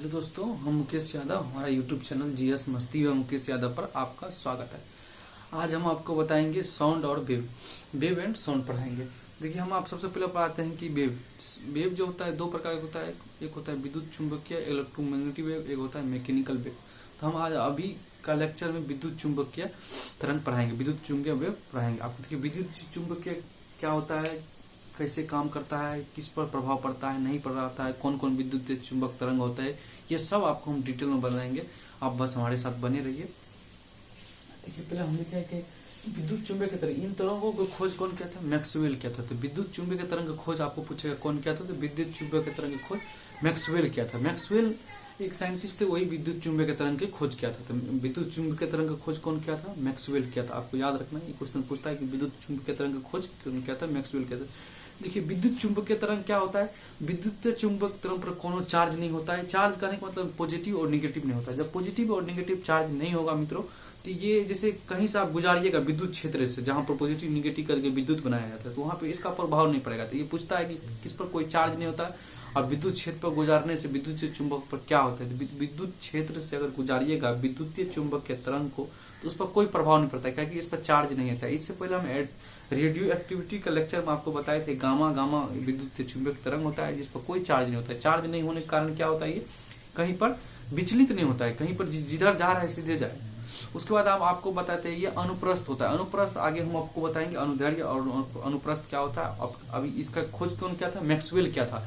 Hello दोस्तों, हम मुकेश यादव। हमारा यूट्यूब चैनल जीएस मस्ती व मुकेश यादव पर आपका स्वागत है। आज हम आपको बताएंगे साउंड और वेव एंड साउंड पढ़ाएंगे। देखिए, हम आप सबसे पहले पढ़ाते हैं कि वेव जो होता है दो प्रकार का होता है। एक होता है विद्युत चुंबकीय इलेक्ट्रोमैग्नेटिक वेव, एक होता है मैकेनिकल वेव। तो हम आज अभी का लेक्चर में विद्युत चुंबकीय तरंग पढ़ाएंगे, विद्युत चुंबकीय वेव पढ़ाएंगे आपको। देखिए, विद्युत चुंबकीय क्या होता है, कैसे काम करता है, किस पर प्रभाव पड़ता है, नहीं पड़ रहा है, कौन कौन विद्युत चुंबक तरंग होता है, ये सब आपको हम डिटेल में बताएंगे। आप बस हमारे साथ बने रहिए। देखिए, पहले हमने क्या कि विद्युत चुंबकीय तरंग, इन तरंगों को खोज कौन किया था? मैक्सवेल किया था। तो विद्युत चुंबकीय तरंग की खोज आपको पूछेगा कौन किया था, तो विद्युत चुंबकीय तरंग की खोज मैक्सवेल किया था। मैक्सवेल एक साइंटिस्ट थे, वही विद्युत चुंबकीय तरंग की खोज किया था। तो विद्युत चुंबकीय तरंग की खोज कौन किया था? मैक्सवेल किया था। आपको याद रखना, ये क्वेश्चन पूछता है कि विद्युत चुंबकीय तरंग की खोज कौन किया था? मैक्सवेल किया था। देखिए, विद्युत चुंबकीय तरंग क्या होता है? विद्युत चुंबक तरंग पर कोनो चार्ज नहीं होता है। चार्ज करने का मतलब पॉजिटिव और निगेटिव नहीं होता है। जब पॉजिटिव और निगेटिव चार्ज नहीं होगा मित्रों, तो ये जैसे कहीं से आप गुजारिएगा विद्युत क्षेत्र से, जहां पर पॉजिटिव निगेटिव करके विद्युत बनाया जाता है, तो वहां पे इसका प्रभाव नहीं पड़ेगा। तो ये पूछता है कि किस पर कोई चार्ज नहीं होता है और विद्युत क्षेत्र पर गुजारने से विद्युत चुंबक पर क्या होता है? विद्युत क्षेत्र से अगर गुजारिएगा विद्युतीय चुंबक के तरंग को, तो उस पर कोई प्रभाव नहीं पड़ता है, क्योंकि इस पर चार्ज नहीं होता है। इससे पहले हम रेडियो एक्टिविटी का लेक्चर में आपको बताए थे, गामा विद्युत चुंबक तरंग होता है जिस पर कोई चार्ज नहीं होता है। चार्ज नहीं होने के कारण क्या होता है, ये कहीं पर विचलित नहीं होता है, कहीं पर जिधर जा रहा है सीधे जाए। उसके बाद हम आपको बताते हैं ये अनुप्रस्थ होता है। अनुप्रस्थ आगे हम आपको बताएंगे, अनुदैर्घ्य और अनुप्रस्थ क्या होता है। अभी इसका खोज कौन किया था? मैक्सवेल किया था।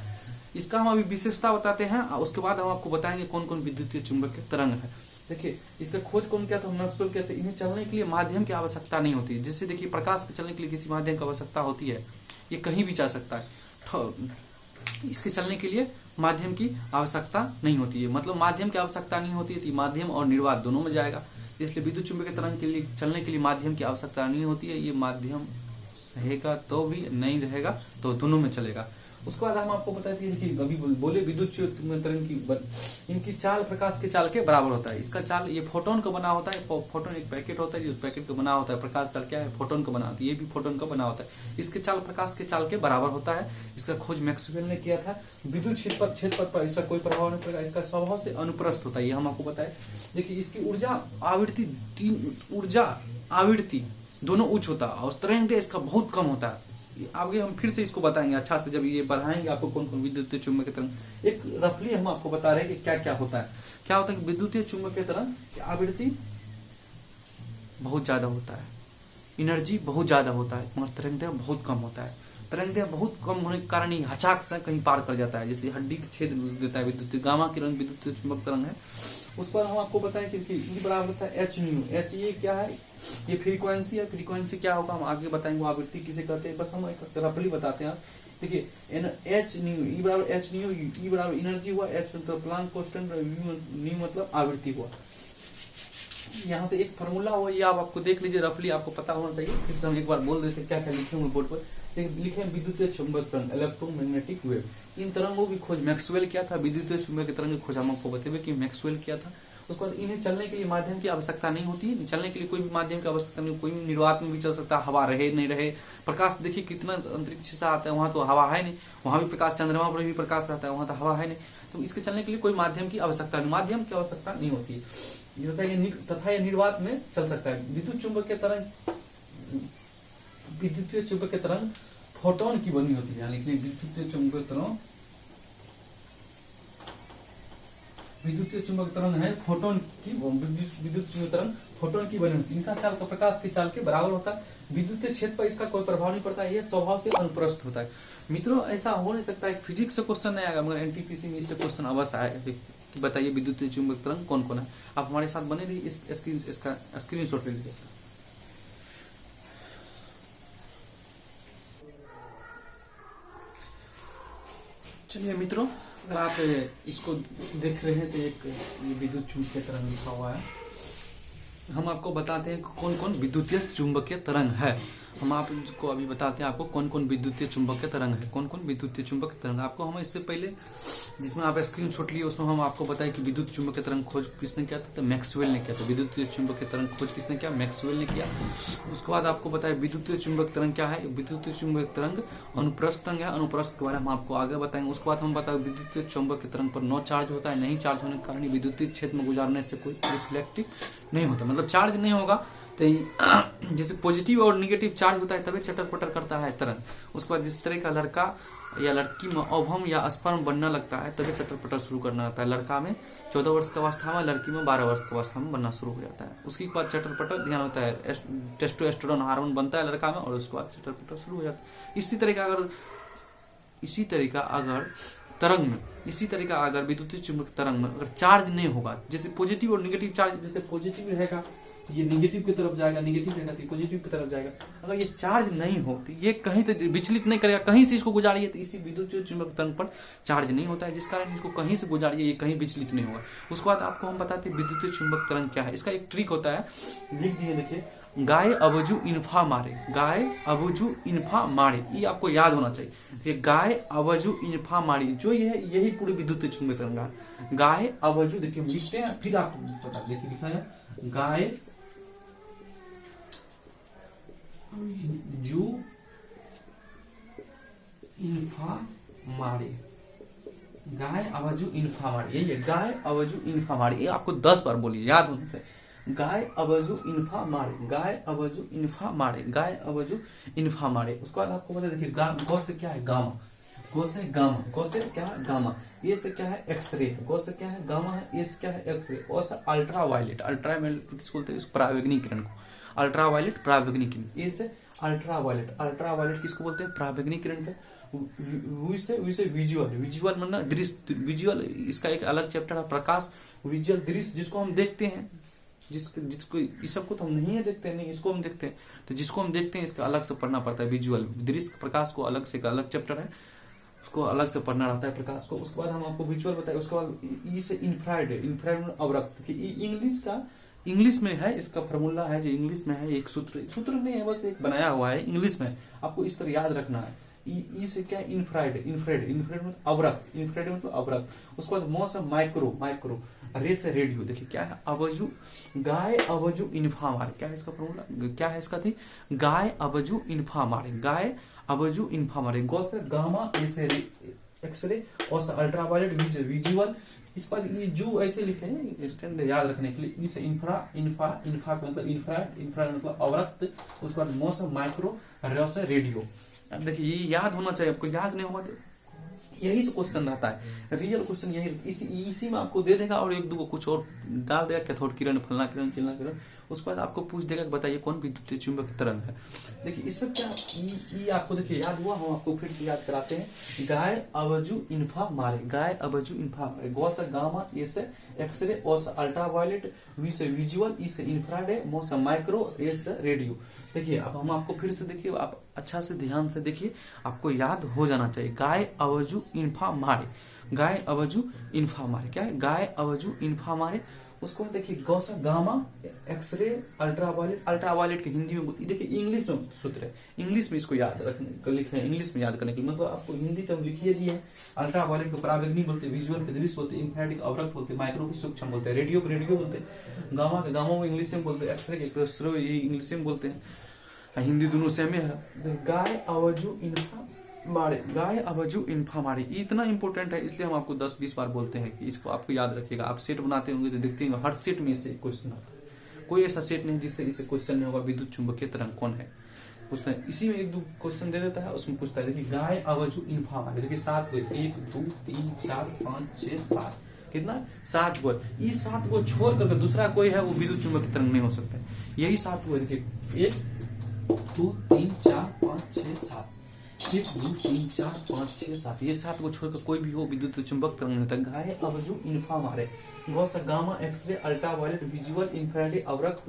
इसका हम अभी विशेषता बताते हैं, उसके बाद हम आपको बताएंगे कौन कौन विद्युतीय चुंबकीय तरंग है। देखिए, इसका खोज कौन किया था? मैक्सवेल किया था। इन्हें चलने के लिए माध्यम की आवश्यकता नहीं होती है। जैसे देखिए, प्रकाश के चलने के लिए किसी माध्यम की आवश्यकता होती है, ये कहीं भी जा सकता है। इसके चलने के लिए माध्यम की आवश्यकता नहीं होती है, मतलब माध्यम की आवश्यकता नहीं होती है, तो माध्यम और निर्वात दोनों में जाएगा। इसलिए विद्युत चुंबकीय तरंग के लिए चलने के लिए माध्यम की आवश्यकता नहीं होती है। ये माध्यम रहेगा तो भी, नहीं रहेगा तो दोनों में चलेगा। उसके बाद हम आपको बताते हैं कि अभी बोले विद्युत तरंग की इनकी चाल प्रकाश के चाल के बराबर होता है। इसका चाल ये फोटोन का बना होता है। फोटोन एक पैकेट होता है, उस पैकेट का बना होता है। प्रकाश चाल क्या है? फोटोन का बना होता है। ये भी फोटोन का बना होता है। इसके चाल प्रकाश के चाल के बराबर होता है। इसका खोज मैक्सवेल ने किया था। विद्युत क्षेत्र पर इसका कोई प्रभाव नहीं पड़ेगा। इसका स्वभाव से अनुप्रस्थ होता है, ये हम आपको बताए। देखिए, इसकी ऊर्जा आवृत्ति दोनों उच्च होता है और तरंग इसका बहुत कम होता है। आगे हम फिर से इसको बताएंगे अच्छा से, जब ये बढ़ाएंगे आपको कौन कौन विद्युतीय चुंबकीय तरंग। एक रफली हम आपको बता रहे हैं कि क्या क्या होता है। क्या होता है कि विद्युतीय चुंबकीय तरंग की आवृत्ति बहुत ज्यादा होता है, एनर्जी बहुत ज्यादा होता है, मगर तरंगदैर्घ्य बहुत कम होता है। तरंगदैर्घ्य बहुत कम होने के कारण ये हचाक से कहीं पार कर जाता है, जैसे हड्डी के छेद देता है। विद्युत गामा किरण विद्युतीय चुंबक तरंग है। उस पर हम आपको बताएं कि ई बराबर होता है एच न्यू। एच ये क्या है? ये फ्रीक्वेंसी है। फ्रीक्वेंसी क्या होगा हम आगे बताएंगे। आवृत्ति किसे कहते हैं, बस हम एक रफली बताते हैं। देखिए, एच न्यू, ई बराबर एच न्यू, ई बराबर एनर्जी हुआ, एच मतलब प्लांक कांस्टेंट, न्यू मतलब आवृत्ति हुआ। यहाँ से एक फॉर्मूला हुआ, ये आप आपको देख लीजिए, रफली आपको पता होना चाहिए। फिर से हम एक बार बोल देते क्या क्या लिखे हुए बोर्ड पर। लिखे विद्युतीय चुंबक तरंग, इलेक्ट्रोमैग्नेटिक वेव। इन तरंगों की खोज मैक्सवेल किया था। विद्युतीय चुंबकीय तरंग की खोज हम आपको बताए कि मैक्सवेल किया था। उसके बाद इन्हें चलने के लिए माध्यम की आवश्यकता नहीं होती है। चलने के लिए कोई भी माध्यम की आवश्यकता नहीं, कोई भी निर्वात में भी चल सकता है, हवा रहे नहीं रहे। प्रकाश देखिए कितना अंतरिक्ष से आता है, वहां तो हवा है नहीं, वहां भी प्रकाश, चंद्रमा पर भी प्रकाश आता है, वहां तो हवा है नहीं। तो इसके चलने के लिए कोई माध्यम की आवश्यकता नहीं, माध्यम की आवश्यकता नहीं होती है। तथा यह निर्वात में चल सकता है। विद्युत चुंबकीय तरंग, विद्युतीय चुंबकीय तरंग फोटोन की बनी होती है। यानी विद्युतीय चुंबकीय तरंग, विद्युतीय चुंबक तरंग है फोटोन की, विद्युत चुंबक तरंग फोटोन की बनी होती है। इनका चाल प्रकाश के चाल के बराबर होता है। विद्युतीय क्षेत्र पर इसका कोई प्रभाव नहीं पड़ता है। यह स्वभाव से अनुप्रस्थ होता है। मित्रों, ऐसा हो नहीं सकता है फिजिक्स से क्वेश्चन नहीं आएगा, मगर एनटीपीसी में इससे क्वेश्चन अवश्य आएगा कि बताइए विद्युतीय चुंबक तरंग कौन कौन है। आप हमारे साथ बने रहिए, इसका स्क्रीन शॉट ले लीजिए। चलिए मित्रों, अगर आप इसको देख रहे हैं तो एक ये विद्युत चुंबकीय तरंग लिखा हुआ है। हम आपको बताते हैं कौन कौन विद्युतीय चुंबकीय तरंग है। हम आपको अभी बताते हैं आपको कौन कौन विद्युतीय चुंबकीय तरंग है, कौन कौन विद्युतीय चुंबकीय तरंग। आपको हम इससे पहले जिसमें आप स्क्रीनशॉट लिए उसमें हम आपको बताया कि विद्युत चुंबकीय तरंग खोज किसने किया था, तो मैक्सवेल ने किया था। विद्युतीय चुंबकीय तरंग खोज किसने किया, मैक्सवेल ने किया। उसके बाद आपको बताया विद्युतीय चुंबकीय तरंग क्या है। विद्युतीय चुंबकीय तरंग अनुप्रस्थ तरंग है, अनुप्रस्थ के बारे में हम आपको आगे बताएंगे। उसके बाद हम बताएं विद्युतीय चुंबकीय तरंग पर नो चार्ज होता है, नहीं चार्ज होने के कारण विद्युतीय क्षेत्र में गुजारने से कोई रिफ्लेक्टिव नहीं होता, मतलब चार्ज नहीं होगा। तो जैसे पॉजिटिव और निगेटिव चार्ज होता है तभी चटर पटर करता है तरंग। उसके बाद जिस तरह का लड़का या लड़की में ओवम या स्पर्म बनना लगता है तभी चटर पटर शुरू करना होता है। लड़का में 14 वर्ष की अवस्था में, लड़की में 12 वर्ष की अवस्था में बनना शुरू हो जाता है। उसके बाद चटर पटर ध्यान होता है, टेस्टोस्टेरोन हार्मोन बनता है लड़का में और उसके बाद चटर पटर शुरू हो जाता है। इसी तरह का अगर विद्युतीय चुंबकीय तरंग में अगर चार्ज नहीं होगा, जैसे पॉजिटिव और निगेटिव चार्ज, जैसे पॉजिटिव रहेगा ये निगेटिव की तरफ जाएगा, निगेटिव रहेगा तो पॉजिटिव की तरफ जाएगा। अगर ये चार्ज नहीं हो तो ये कहीं तो विचलित नहीं करेगा, कहीं से इसको गुजारिए तो इसी विद्युतीय चुंबकीय तरंग पर चार्ज नहीं होता है, जिस कारण इसको कहीं से गुजारिए ये कहीं विचलित नहीं होगा। उसके बाद आपको हम बताते हैं विद्युतीय चुंबकीय तरंग क्या है। इसका एक ट्रिक होता है, लिख दिए देखिए, गाय अबजू इन्फा मारे, गाय अबजू इन्फा मारे, ये आपको याद होना चाहिए। ये गाय अबजू इन्फा मारे जो ये है, यही पूरी विद्युतीय चुंबकीय तरंग है। गाय अबजू देखिए लिखते हैं, फिर आपको पता देखिए लिखा है गाय जू इन्फा मारे, गाय अबजू इन्फा मारे, यही है गाय अबजू इन्फा मारे। ये आपको 10 बार बोलिए, याद होने से। गाय अबजू इन्फा मारे, गाय अबजू इन्फा मारे, गाय अबजू इन्फा मारे। उसके बाद आपको बता देखिए गौ से क्या है गामा, गौ से गामा, गौ से क्या है गामा, ये से क्या है एक्सरे, गौ से क्या है गामा है, ये से क्या है एक्सरे, और से अल्ट्रा वायलेट, अल्ट्रा वायलेट किसको बोलते हैं, पराबैंगनी किरण को, अल्ट्रा वायलेट पराबैंगनी किरण, ये से अल्ट्रा वायलेट, अल्ट्रा वायलेट किसको बोलते हैं, पराबैंगनी किरण का। विजुअल, विजुअल मतलब दृश्य, विजुअल इसका एक अलग चैप्टर है, प्रकाश विजुअल दृश्य जिसको हम देखते हैं, जिसको इस सबको तो हम नहीं देखते, नहीं इसको हम देखते हैं, तो जिसको हम देखते हैं इसका अलग से पढ़ना पड़ता है। विजुअल दृश्य प्रकाश को अलग से एक अलग चैप्टर है, उसको अलग से पढ़ना रहता है प्रकाश को। उसके बाद हम आपको विजुअल बताए। उसके बाद ई से इंफ्रारेड, इंफ्रारेड अवरक्त, इंग्लिश में है, इसका फॉर्मूला है जो इंग्लिश में है, एक सूत्र नहीं है, बस एक बनाया हुआ है इंग्लिश में, आपको इस तरह याद रखना है। ई से क्या इंफ्रारेड, इंफ्रारेड मतलब अवरक्त, इंफ्रारेड मतलब अवरक्त। उसके बाद मो से माइक्रो, माइक्रो, रे से रेडियो। देखिए क्या है अबजू, गाय अबजू इन्फा मारे, क्या है इसका फॉर्मूला, क्या है इसका थी, गाय अबजू इन्फा मारे, गाय अबजू इन्फा मारे। गौ से गामा, ए से एक्सरे, और से अल्ट्रावायलेट, वी से विजुअल। इस पर ये जो ऐसे लिखे हैं स्टैंड याद रखने के लिए, ई से इंफ्रा, इन्फा, इन्फा मतलब इंफ्रारेड, इंफ्रारेड मतलब अवरक्त। उसके बाद मो से माइक्रो, रे से रेडियो। अब देखिए ये याद होना चाहिए, आपको याद नहीं होगा यही से क्वेश्चन रहता है, रियल क्वेश्चन यही, इसी में आपको दे देगा और एक दो कुछ और डाल देगा, कैथोड किरण, फलना किरण, चिलना किरण। उसके बाद आपको पूछ देगा कि बताइए कौन विद्युतीय चुंबकीय तरंग है। देखिए इसमें क्या ये आपको देखिए याद हुआ, हम आपको फिर से याद कराते हैं। गाय अबजू इन्फा मारे, गाय अबजू इन्फा मारे। गौ से गामा, ए से एक्सरे, ओ से अल्ट्रावायलेट, वी से विजुअल, ई से इंफ्रारेड, मो से माइक्रो, ए से रेडियो। देखिए अब हम आपको फिर से देखिए, आप अच्छा से ध्यान से देखिए, आपको याद हो जाना चाहिए। गाय अबजू इन्फा मारे, गाय अबजू इन्फा मारे, क्या है गाय अबजू इन्फा मारे। उसको देखिए गौ से गामा, एक्सरे, अल्ट्रावायलेट, अल्ट्रावायलेट के हिंदी में देखिए इंग्लिश में सूत्र है, इंग्लिश में इसको याद रखने लिखना है, इंग्लिश में याद करने के लिए, मतलब आपको हिंदी तो लिखिए दिए है। अल्ट्रावायलेट को पराबैंगनी बोलते हैं, विजुअल के दृश्य बोलते हैं, इंफ्रारेड अवरक्त बोलते हैं, माइक्रो को सूक्ष्म बोलते हैं, रेडियो को रेडियो बोलते हैं, गामा के गामा इंग्लिश में बोलते हैं, एक्सरे के एक्सरे इंग्लिश में बोलते हैं, हिंदी दोनों सेम है। गाय अबजू इन्फा मारे, गाय अबजू इन्फा मारे, इतना इंपॉर्टेंट है इसलिए हम आपको 10-20 बार बोलते हैं कि इसको आपको याद रखिएगा। आप सेट बनाते होंगे तो देखते होंगे हर सेट में इसे क्वेश्चन आता है, कोई ऐसा सेट नहीं जिससे इसे क्वेश्चन नहीं होगा विद्युत चुंबकीय तरंग कौन है पूछता है। इसी में एक दो क्वेश्चन दे देता है, उसमें पूछता है देखिए गाय अबजू इन्फा मारे। देखिए 7 गो, 1 2 3 4 5 6 7, कितना 7 गो। ये 7 गो छोड़ करके दूसरा कोई है वो विद्युत चुंबकीय तरंग नहीं हो सकता, यही 7 गो। देखिए 1 2 3 4 5 6 7, 1 2 3 4 5 6 7, ये 7 को छोड़कर कोई भी हो विद्युत चुंबक तरंग नहीं होता। गाय अबजू इन्फा मारे। गौ से gamma, x ray, ultraviolet, visual, infrared अवरक्त,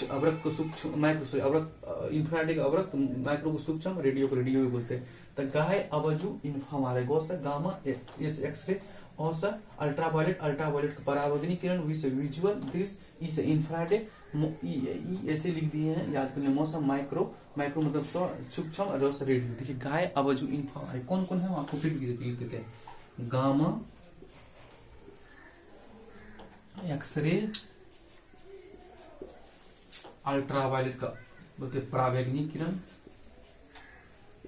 अवरक्त को सूक्ष्म, माइक्रो अवरक्त, इंफ्रारेड अवरक्त, माइक्रो को सूक्ष्म, रेडियो को रेडियो बोलते हैं। तो गाय अबजू इन्फा मारे। गौ से गामा, एक्सरे, और से अल्ट्रावायलेट, अल्ट्रावायलेट पराबैंगनी किरण, वी से विजुअल दृश्य, ई से इंफ्रारेड, ऐसे लिख दिए हैं, याद कर लें। मौसम माइक्रो, माइक्रो मतलब सूक्ष्म, रस रेडियो। देखिए गाय अवजु इन्फा कौन कौन है हम आपको फिर लिख देते हैं। गामा, एक्सरे, अल्ट्रावायलेट का बोलते परावैंगनी किरण,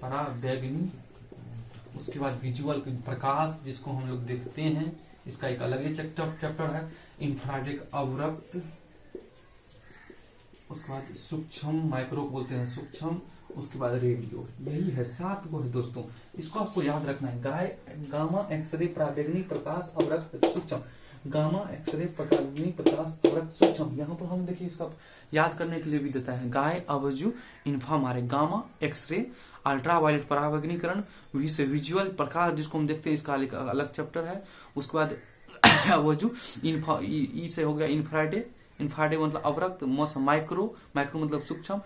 परावैंगनी, उसके बाद विजुअल प्रकाश जिसको हम लोग देखते हैं, इसका एक अलग ही चैप्टर है। इंफ्रारेड अवरक्त, उसके बाद सूक्ष्म, माइक्रो बोलते हैं सूक्ष्म, उसके बाद रेडियो। यही है 7 को है दोस्तों, इसको आपको याद रखना है। गामा, एक्सरे, परावैंगनिक प्रकाश, अवरक्त, सूक्ष्म। गामा, एक्सरे, परावैंगनिक प्रकाश, अवरक्त, सूक्ष्म। यहाँ पर हम देखिए इसका याद करने के लिए भी देता है। गाय अवजु इन्फा मारे, गामा, एक्सरे, अल्ट्रावायलेट परावैंगनीकरण, विजुअल प्रकाश जिसको हम देखते हैं, इसका अलग चैप्टर है। उसके बाद अवजु इन्फा, ई से हो गया इंफ्राडे, इंफ्राडे मतलब अवरक्त, मौसम माइक्रो, माइक्रो मतलब सूक्ष्म,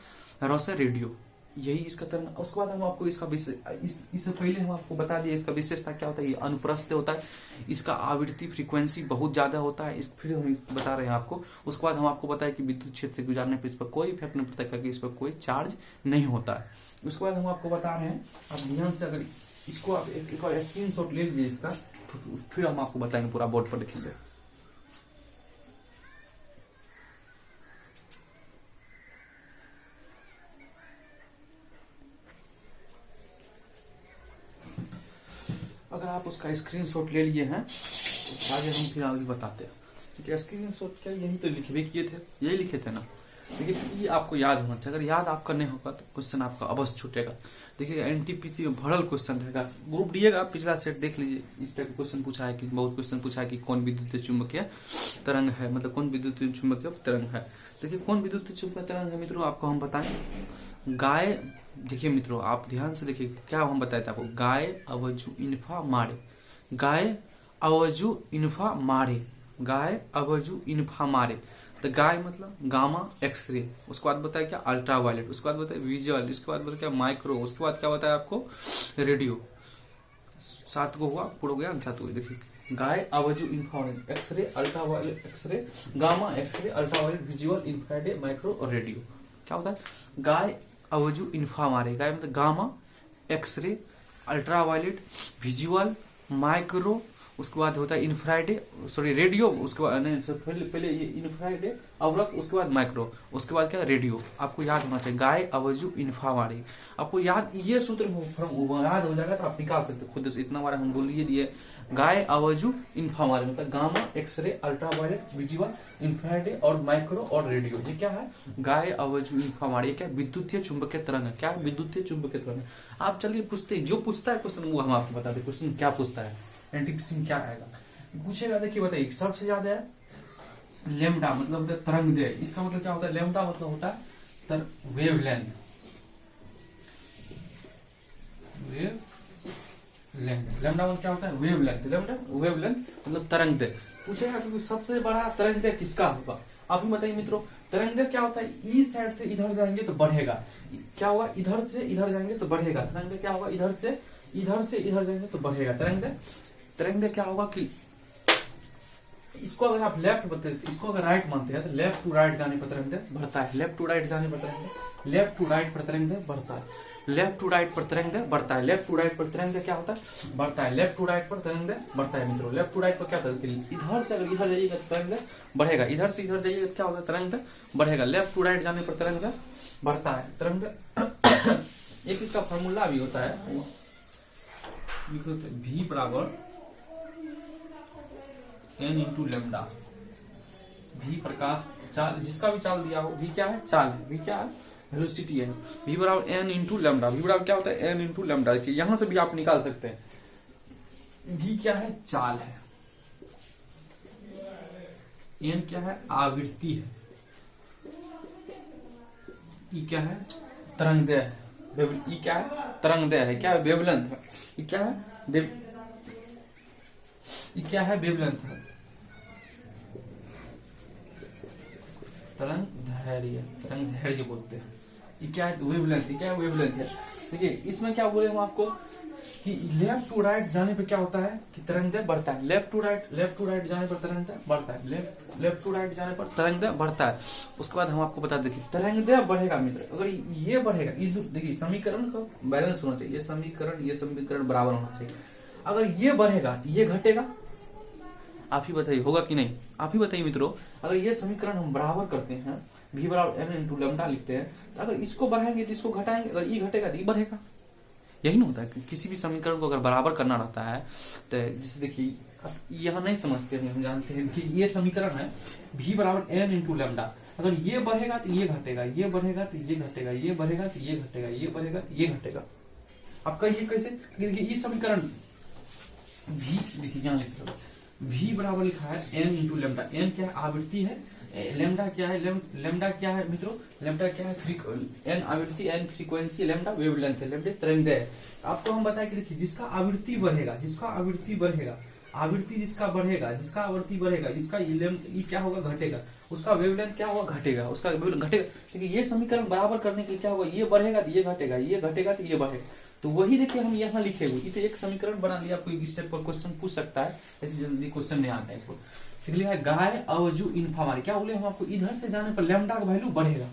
रस रेडियो। यही इसका तरंग। उसके बाद हम आपको इसका इससे पहले हम आपको बता दिए इसका विशेषता क्या होता है। ये अनुप्रस्थ होता है, इसका आवृत्ति फ्रीक्वेंसी बहुत ज्यादा होता है, इस फिर हम बता रहे हैं आपको। उसके बाद हम आपको बताया कि विद्युत क्षेत्र से गुजारने पर इस पर कोई इफेक्ट नहीं पड़ता, क्योंकि इस पर कोई चार्ज नहीं होता है। उसके बाद हम आपको बता रहे हैं, आप ध्यान से अगर इसको आप एक बार स्क्रीन शॉट ले लीजिए इसका, फिर हम आपको बताएंगे, पूरा बोर्ड पर लिखेंगे। अगर आप उसका स्क्रीनशॉट ले लिए हैं तो आगे हम फिर आगे बताते हैं। ठीक है, स्क्रीनशॉट क्या यही तो लिखे किए थे, यही लिखे थे ना। देखिए ये आपको याद होना चाहिए, अगर याद आप करने होगा तो क्वेश्चन आपका अवश्य छूटेगा। देखिए एनटीपीसी में भरल क्वेश्चन रहेगा, ग्रुप दिएगा, पिछला सेट देख लीजिए। इस टाइप क्वेश्चन पूछा है कि बहुत क्वेश्चन पूछा है कि कौन विद्युत चुंबकीय तरंग है, मतलब कौन विद्युत चुंबकीय तरंग है। देखिए कौन विद्युत चुंबकीय तरंग है मित्रों, आपको हम बताएं। गाय, देखिए मित्रों आप ध्यान से देखिए क्या हम बताए थे आपको। गाय अवजु इन्फा मारे, गाय अवजु इन्फा मारे, गाय अवजु इन्फा मारे। तो गाय मतलब गामा, एक्सरे, उसके बाद बताया क्या अल्ट्रावायलेट, उसके बाद बताया विजुअल, इसके बाद बताया क्या माइक्रो, उसके बाद क्या बताया आपको रेडियो। 7 को हुआ, पूरा गया 7 हुआ। देखिए गाय अवजु infrared, x ray, ultraviolet, x ray, gamma, x ray, ultraviolet, visual, infrared, micro और रेडियो। क्या होता है गाय अवजु इन्फा मारे, गाय मतलब gamma, x ray, ultraviolet, visual, micro, उसके बाद होता है इंफ्रारेड, सॉरी रेडियो, उसके बाद पहले ये इंफ्रारेड अवरक्त, उसके बाद माइक्रो, उसके बाद क्या रेडियो। आपको याद होना चाहिए गाय अवजु इन्फा मारे। आपको याद ये सूत्र याद हो जाएगा तो आप निकाल सकते खुद से, इतना बार हम बोलिए दिए। गाय अवजु इन्फा मारे मतलब gamma, x ray, ultraviolet, visual, infrared और माइक्रो और रेडियो। ये क्या है गाय अवजु इन्फा मारे, क्या विद्युतीय चुंबकीय तरंग है। क्या विद्युतीय चुंबकीय तरंग। आप चलिए पूछते जो पूछता है क्वेश्चन वो हम आपको बता दें। क्वेश्चन क्या पूछता है, एनटीपीसी में क्या आएगा पूछेगा। देखिए बताइए सबसे ज्यादा है लेमडा, मतलब तरंगदैर्घ्य। इसका मतलब क्या होता है, लेमडा मतलब होता है वेवलेंथ, लेमडा मतलब क्या होता है वेवलेंथ, लेमडा वेवलेंथ मतलब तरंगदैर्घ्य। पूछेगा कि सबसे बड़ा तरंगदैर्घ्य किसका होगा। आप ही बताइए मित्रों, तरंगदैर्घ्य क्या होता है, इस साइड से इधर जाएंगे तो बढ़ेगा। क्या होगा, इधर से इधर जाएंगे तो बढ़ेगा। तरंगदैर्घ्य क्या होगा, इधर से इधर जाएंगे तो बढ़ेगा। तरंगदैर्घ्य क्या होगा कि इसको अगर आप लेफ्ट बताते, इसको अगर राइट मानते हैं तो लेफ्ट टू राइट जाने पर तरंगदैर्घ्य बढ़ता है, लेफ्ट टू राइट जाने पर तरंगदैर्घ्य, लेफ्ट टू राइट पर तरंगदैर्घ्य बढ़ता है, लेफ्ट टू राइट पर तरंगदैर्घ्य बढ़ता है, लेफ्ट टू राइट पर तरंगदैर्घ्य क्या होता है बढ़ता है, लेफ्ट टू राइट पर तरंगदैर्घ्य बढ़ता है मित्रों। लेफ्ट टू राइट पर क्या होता है, इधर से अगर इधर जाइएगा तो तरंगदैर्घ्य बढ़ेगा, इधर से इधर जाइएगा तो क्या होगा तरंगदैर्घ्य बढ़ेगा। लेफ्ट टू राइट जाने पर तरंगदैर्घ्य बढ़ता है। तरंगदैर्घ्य एक इसका फॉर्मूला भी होता है, V बराबर n इंटू लेमडा। V प्रकाश चाल, जिसका भी चाल दिया हो, V क्या है चाल है, V क्या है वेलोसिटी है। V बराबर n इंटू लेमडा, V बराबर क्या होता है n इंटू लेमडा। देखिए यहां से भी आप निकाल सकते हैं। V क्या है चाल है, n क्या है आवृत्ति है, E क्या है तरंगदैर्घ्य है, E क्या है तरंगदैर्घ्य है, क्या है वेवलेंथ है, E क्या है ये क्या है वेवलेंथ है, तरंगदैर्घ्य बोलते हैं। ये क्या है वेवलेंथ, ये क्या है वेवलेंथ है। देखिए इसमें क्या बोले हम आपको कि लेफ्ट टू राइट जाने पे क्या होता है कि तरंगदैर्घ्य बढ़ता है। लेफ्ट टू राइट जाने पर तरंगदैर्घ्य बढ़ता है। लेफ्ट टू राइट जाने पर तरंगदैर्घ्य बढ़ता है। उसके बाद हम आपको बता दें कि तरंगदैर्घ्य बढ़ेगा मित्र, अगर ये बढ़ेगा, देखिए समीकरण का बैलेंस होना चाहिए, ये समीकरण बराबर होना चाहिए। अगर ये बढ़ेगा तो ये घटेगा। आप ही बताइए होगा कि नहीं, आप ही बताइए मित्रों। अगर ये समीकरण हम बराबर करते हैं, v बराबर n इंटू लैम्डा लिखते हैं, तो अगर इसको बढ़ाएंगे तो इसको घटाएंगे, अगर ये घटेगा तो ये बढ़ेगा। यही ना होता है किसी भी समीकरण को अगर बराबर करना रहता है तो जैसे देखिए अब यह नहीं समझते हम जानते हैं कि ये समीकरण है v बराबर n इंटू लैम्डा, अगर ये बढ़ेगा तो ये घटेगा, ये बढ़ेगा तो ये घटेगा, ये बढ़ेगा तो ये घटेगा, ये बढ़ेगा तो ये घटेगा। अब कहिए कैसे, देखिए ये समीकरण v, देखिए यहाँ लिखा v बराबर लिखा है n इंटू लैम्डा। n क्या है, आवृत्ति है, लैम्डा क्या है, लैम्डा क्या है मित्रों, लैम्डा क्या है, n आवृत्ति, n फ्रीक्वेंसी, लैम्डा वेवलेंथ है, लैम्डा तरंगदैर्घ्य। आपको हम बताएं कि देखिए जिसका आवृत्ति बढ़ेगा, आवृत्ति जिसका बढ़ेगा, इसका ये क्या होगा, घटेगा, उसका वेवलेंथ क्या होगा, घटेगा, उसका वेवलेंथ घटेगा। देखिए ये समीकरण बराबर करने के लिए क्या होगा, ये बढ़ेगा तो ये घटेगा, ये घटेगा तो ये बढ़ेगा। तो वही देखिए हम यहाँ लिखे हुए, ये तो एक समीकरण बना दिया। आपको एक स्टेप पर क्वेश्चन पूछ सकता है, ऐसे जल्दी क्वेश्चन नहीं आता है इसको। फिर लिखा है गाय अवजु इन्फामारी, क्या बोले हम आपको, इधर से जाने पर लैम्डा का वैल्यू बढ़ेगा।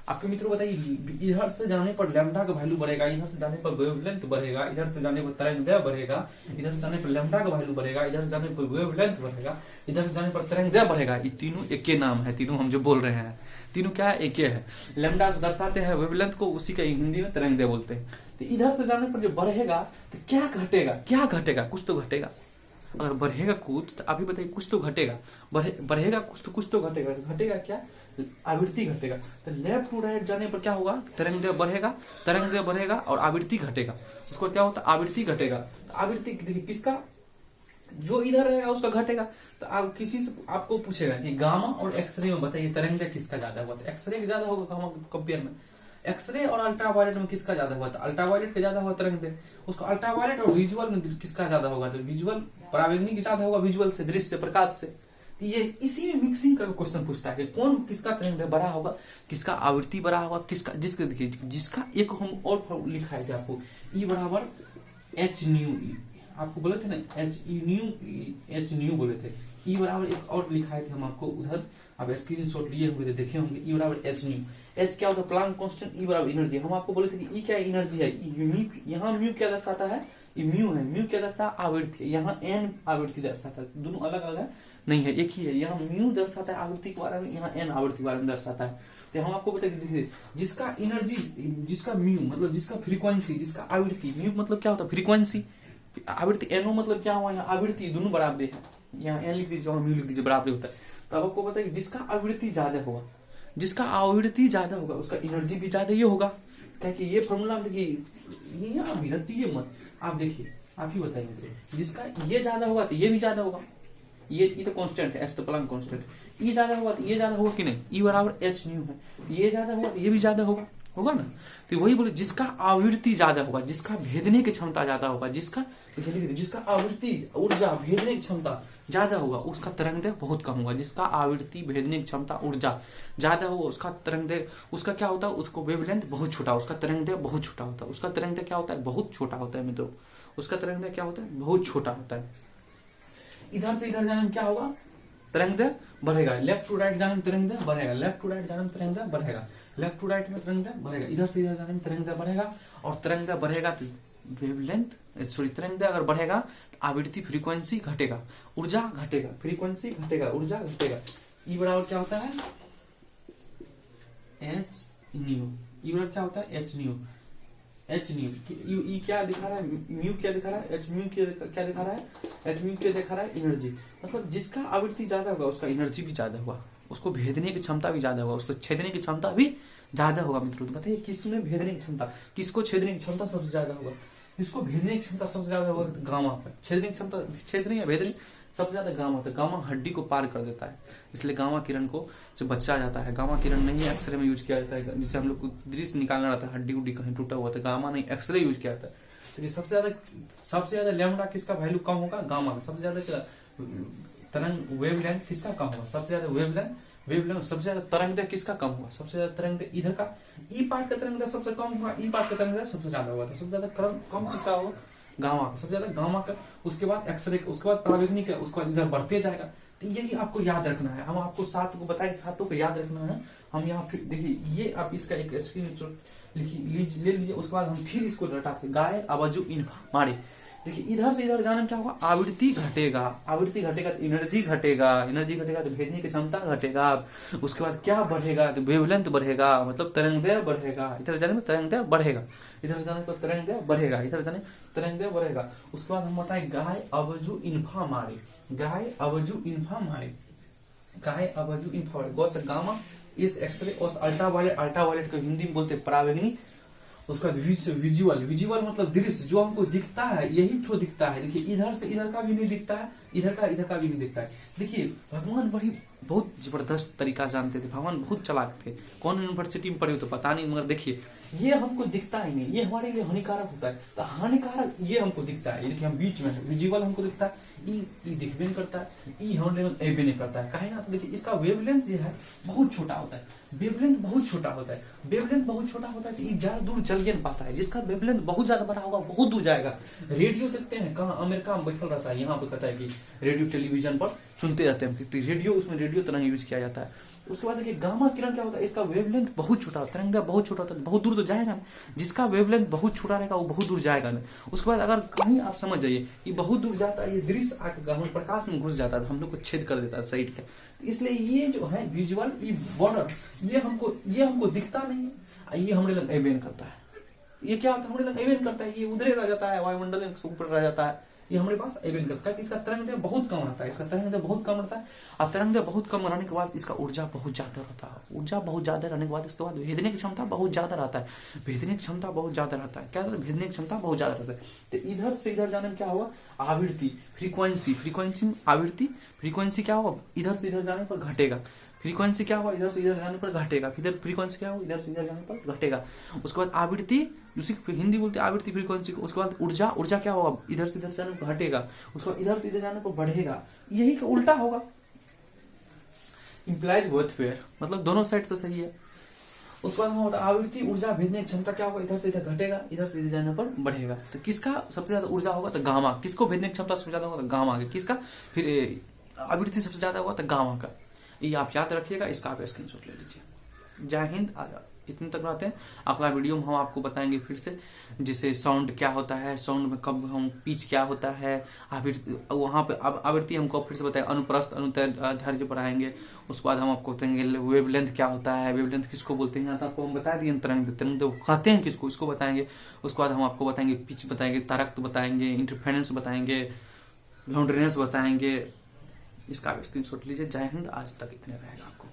आपके मित्रों बताइए, इधर से जाने पर लैम्डा का वैल्यू बढ़ेगा, इधर से जाने पर वेवलेंथ बढ़ेगा, इधर से जाने पर तरंगदैर्घ्य बढ़ेगा, इधर से जाने पर लैम्डा का वैल्यू बढ़ेगा, इधर से जाने पर वेवलेंथ बढ़ेगा, इधर से जाने पर तरंगदैर्घ्य बढ़ेगा। ये तीनों एक के नाम है, तीनों हम जो बोल रहे हैं तीनों क्या है, एक है। लैम्डा दर्शाते हैं वेवलेंथ को, उसी का हिंदी में तरंगदैर्घ्य बोलते हैं। तो इधर से जाने पर जो बढ़ेगा तो क्या घटेगा, कुछ तो घटेगा। अगर बढ़ेगा कुछ तो अभी बताइए, कुछ तो घटेगा, बढ़ेगा कुछ तो घटेगा। घटेगा क्या, आवृत्ति घटेगा। तो लेफ्ट टू राइट जाने पर क्या होगा, तरंगदैर्घ्य बढ़ेगा और आवृत्ति घटेगा। उसको क्या होता है, आवृत्ति घटेगा। तो आवृत्ति देखिए किसका, जो इधर रहेगा उसका घटेगा। तो आप किसी से आपको पूछेगा कि गामा और एक्सरे में बताइए तरंगदैर्घ्य किसका ज्यादा हुआ, तो एक्सरे ज्यादा होगा गामा कंपेयर में। एक्सरे और अल्ट्रावायलेट में किसका ज्यादा हुआ, तो अल्ट्रावायलेट का ज्यादा हुआ तरंगदैर्घ्य। उसको अल्ट्रावायलेट और विजुअल में किसका ज्यादा होगा, तो विजुअल परावैंगनिक ज्यादा होगा, विजुअल से, दृश्य प्रकाश से। तो ये इसी में मिक्सिंग करके क्वेश्चन पूछता है कि कौन किसका तरंगदैर्घ्य बड़ा होगा, किसका आवृत्ति बड़ा होगा, किसका, जिसके देखिए जिसका एक हम और लिखाए थे आपको, ई बराबर एच न्यू, आपको बोले थे ना एच न्यू बोले थे। ई बराबर एक और लिखाए थे हम आपको उधर, आप स्क्रीनशॉट लिए होंगे तो देखे होंगे। ई बराबर एच न्यू, एच क्या होता है, प्लांक कांस्टेंट, ई बराबर एनर्जी। हम आपको बोले थे कि ई क्या एनर्जी है, यहाँ म्यू क्या दर्शाता है, ये म्यू है, म्यू क्या दर्शाता है, आवृत्ति। यहाँ एन आवृत्ति दर्शाता है, दोनों अलग अलग है, नहीं है, एक ही है। यहाँ म्यू दर्शाता है आवृत्ति के बारे में, यहाँ एन आवृत्ति के बारे में दर्शाता है। तो हम आपको बताएंगे, देखिए जिसका एनर्जी, जिसका म्यू मतलब जिसका फ्रीक्वेंसी, जिसका आवृत्ति, म्यू मतलब क्या होता है फ्रीक्वेंसी, आवृत्ति, एनो मतलब क्या हुआ, यहाँ आवृत्ति दोनों बराबर है, यहाँ एन लिख दीजिए और म्यू लिख दीजिए, बराबर होता है। तो अब आपको बताइए जिसका आवृत्ति ज्यादा होगा, उसका एनर्जी भी ज्यादा ये होगा। क्या कि ये फॉर्मूला देखिए, यहाँ भी रटिए मत, आप देखिए, आप ही बताइए, जिसका ये ज्यादा होगा तो ये भी ज्यादा होगा। ये तो कांस्टेंट है, एस तो प्लांक कांस्टेंट। ये ज्यादा होगा तो ये ज्यादा होगा कि नहीं, ई बराबर एच न्यू है, ये ज्यादा होगा तो ये भी ज्यादा होगा ना। तो वही बोले जिसका आवृत्ति ज्यादा होगा, जिसका भेदने की क्षमता ज्यादा होगा, जिसका आवृत्ति ऊर्जा भेदने की क्षमता ज्यादा होगा, उसका तरंगदैर्घ्य बहुत कम होगा। जिसका आवृत्ति भेदने की क्षमता ऊर्जा ज्यादा होगा, उसका तरंगदैर्घ्य, उसका क्या होता है, उसको वेवलेंथ बहुत छोटा, उसका तरंगदैर्घ्य बहुत छोटा होता है। उसका तरंगदैर्घ्य क्या होता है, बहुत छोटा होता है मित्रों, उसका तरंगदैर्घ्य क्या होता है, बहुत छोटा होता है। इधर से इधर जाने में क्या होगा, तरंगदैर्घ्य बढ़ेगा। लेफ्ट टू राइट जाने में तरंगदैर्घ्य बढ़ेगा, लेफ्ट टू राइट जाने में तरंगदैर्घ्य बढ़ेगा, लेफ्ट टू राइट में तरंगदैर्घ्य बढ़ेगा, इधर से इधर जाने में तरंगदैर्घ्य बढ़ेगा। और तरंगदैर्घ्य बढ़ेगा तो वेवलेंथ, सॉरी तरंगदैर्घ्य अगर बढ़ेगा तो आवृत्ति फ्रीक्वेंसी घटेगा, ऊर्जा घटेगा, फ्रीक्वेंसी घटेगा, ऊर्जा घटेगा। ई बराबर क्या होता है, एच न्यू। ई बराबर क्या होता है, एच न्यू। ई क्या दिखा रहा है, म्यू क्या दिखा रहा है, एच म्यू क्या दिखा रहा है, एच म्यू क्या दिखा रहा है, एनर्जी। मतलब जिसका आवृत्ति ज्यादा होगा उसका एनर्जी भी ज्यादा होगा, उसको भेदने की क्षमता भी ज्यादा होगा, उसको छेदने की क्षमता भी ज्यादा होगा। मित्रों तो बताइए किसमें भेदने की क्षमता, किसको छेदने की क्षमता सबसे ज्यादा होगा, जिसको भेदने की क्षमता सबसे ज्यादा होगा गामा पर। छेदने की क्षमता, छेदने या भेदने सबसे ज्यादा गामा होता है। गामा हड्डी को पार कर देता है, इसलिए गामा किरण को से बचा जाता है। गामा किरण नहीं एक्सरे में यूज किया जाता है, जिसे हम लोग को दृश्य निकालना रहता है, हड्डी उड्डी कहीं टूटा हुआ था, गामा नहीं एक्सरे यूज किया जाता है। तो सबसे ज्यादा लैम्डा किसका वैल्यू कम होगा, गामा का। सबसे ज्यादा तरंग वेवलेंथ किसका कम होगा, सबसे ज्यादा वेवलेंथ वेवलेंथ सबसे ज्यादा तरंगदैर्घ्य किसका कम हुआ, सबसे ज्यादा तरंगदैर्घ्य इधर का ई पार्ट का तरंगदैर्घ्य सबसे कम हुआ, ई पार्ट का तरंगदैर्घ्य सबसे ज्यादा हुआ था। सबसे ज्यादा कम किसका हुआ, गामा का, सबसे ज्यादा गामा का, उसके बाद एक्सरे, उसके बाद पराबैंगनी का, उसके बाद इधर बढ़ते जाएगा। तो यही आपको याद रखना है, हम आपको 7 को बताएंगे, 7 को याद रखना है। हम यहाँ फिर देखिए ये आप इसका एक स्क्रीनशॉट ले लीजिए, उसके बाद हम फिर इसको रटाते गाय आवाजु इन्फा मारे। देखिए इधर से इधर जाने में क्या होगा, आवृत्ति घटेगा, आवृत्ति घटेगा तो एनर्जी घटेगा, एनर्जी घटेगा तो भेजने की क्षमता घटेगा, उसके बाद क्या बढ़ेगा तो वेवलेंथ बढ़ेगा, मतलब तरंगदैर्घ्य बढ़ेगा। इधर जाने में तरंगदैर्घ्य बढ़ेगा, इधर जाने पर तरंगदैर्घ्य बढ़ेगा, इधर जाने तरंगदैर्घ्य बढ़ेगा। उसके बाद हम बताएं गाय आवाजु इन्फा मारे, गाय आवाजु इन्फा मारे, गाय आवाजु इन्फा मारे। गौ से गामा, इस एक्सरे और अल्ट्रावायलेट को हिंदी में बोलते पराबैंगनी। उसके बाद विजुअल, विजुअल मतलब दृश्य जो हमको दिखता है, यही जो दिखता है। देखिए इधर से इधर का भी नहीं दिखता है, इधर का भी नहीं दिखता है। देखिए भगवान बड़ी बहुत जबरदस्त तरीका जानते थे, भगवान बहुत चालाक थे। कौन यूनिवर्सिटी में पढ़े हो तो पता नहीं, मगर देखिए ये हमको दिखता ही नहीं, ये हमारे लिए हानिकारक होता है। तो हानिकारक ये हमको दिखता है, देखिए हम बीच में है, विजुअल हमको दिखता है, ई दिखबे नहीं करता है, ई हमारे लिए एबे नहीं करता है। काहे ना, तो देखिए इसका वेवलेंथ जो है बहुत छोटा होता है, वेवलेंथ बहुत छोटा होता है, वेवलेंथ बहुत छोटा होता है तो ये ज्यादा दूर चल नहीं पाता है। जिसका वेवलेंथ बहुत ज्यादा बड़ा होगा बहुत दूर जाएगा। रेडियो देखते हैं कहाँ, अमेरिका में बैठल रहता है, यहाँ पे कहता है कि रेडियो टेलीविजन पर सुनते रहते हैं, रेडियो, उसमें रेडियो तरह यूज किया जाता है। उसके बाद देखिए गामा किरण क्या होता है, इसका वेवलेंथ बहुत छोटा होता है, तरंगदैर्घ्य बहुत छोटा होता है, बहुत दूर तो जाएगा। जिसका वेवलेंथ बहुत छोटा रहेगा वो बहुत दूर जाएगा नहीं। उसके बाद अगर कहीं आप समझ जाइए ये बहुत दूर जाता है, ये दृश्य आकर प्रकाश में घुस जाता है, हम लोग को छेद कर देता है साइड का। इसलिए ये जो है विजुअल, ये बॉर्डर, ये हमको दिखता नहीं है, ये हमारे लग एवेन करता है। ये क्या होता है, हमारे लग एवेन करता है, ये उधरे रह जाता है, वायुमंडल के ऊपर रह जाता है, ये हमारे पास एवेन करता है। इसका तरंगदैर्घ्य बहुत कम रहता है, इसका तरंगदैर्घ्य बहुत कम रहता है। और तरंगदैर्घ्य बहुत कम रहने के बाद इसका ऊर्जा बहुत ज्यादा रहता है, ऊर्जा बहुत ज्यादा रहने के बाद इसके बाद भेदने की क्षमता बहुत ज्यादा रहता है, भेदने की क्षमता बहुत ज्यादा रहता है। क्या रहता है, भेदने की क्षमता बहुत ज्यादा रहता है। तो इधर से इधर जाने में क्या हुआ, आवृत्ति, फ्रीक्वेंसी, फ्रीक्वेंसी में आवृत्ति, फ्रीक्वेंसी क्या होगा, इधर से इधर जाने पर घटेगा। फ्रीक्वेंसी क्या हुआ, इधर से इधर जाने पर घटेगा। फिर फ्रीक्वेंसी क्या हुआ, इधर से इधर जाने पर घटेगा। उसके बाद आवृत्ति, जिसे हिंदी बोलते हैं आवृत्ति फ्रीक्वेंसी को। उसके बाद ऊर्जा, ऊर्जा क्या होगा, इधर से इधर जाने पर घटेगा, उसके बाद इधर से इधर जाने पर बढ़ेगा। यही का उल्टा होगा, इंप्लाइज बोथ पेयर, मतलब दोनों साइड से सही है। उसके बाद हम आवृत्ति, ऊर्जा, भेजने की क्षमता क्या होगा, इधर से इधर घटेगा, इधर से इधर जाने पर बढ़ेगा। तो किसका सबसे ज्यादा ऊर्जा होगा, तो गामा। किसको भेजने की क्षमता सबसे ज्यादा होगा, तो गामा के। किसका फिर आवृत्ति सबसे ज्यादा होगा, तो गामा का। ये आप याद रखिएगा, इसका आप स्क्रीनशॉट ले लीजिए। जय हिंद। इतने तक रहते हैं। अगला वीडियो में हम आपको बताएंगे फिर से, जैसे साउंड क्या होता है, साउंड में कब हम पिच क्या होता है, आवृत्ति, वहां पे आवृत्ति हमको फिर से बताएं, अनुप्रस्थ अनुदैर्घ्य पढ़ाएंगे। उसके बाद हम आपको बताएंगे वेवलेंथ क्या होता है, वेवलेंथ किसको बोलते हैं, यहाँ तो आपको हम बता दिए तरंग कहते हैं किसको, इसको बताएंगे। उसके बाद हम आपको बताएंगे पिच बताएंगे, तारक बताएंगे, इंटरफेरेंस बताएंगे, लॉन्ड्रीनेस बताएंगे। इसका स्क्रीनशॉट लीजिए। जय हिंद। आज तक इतने रहेगा आपको।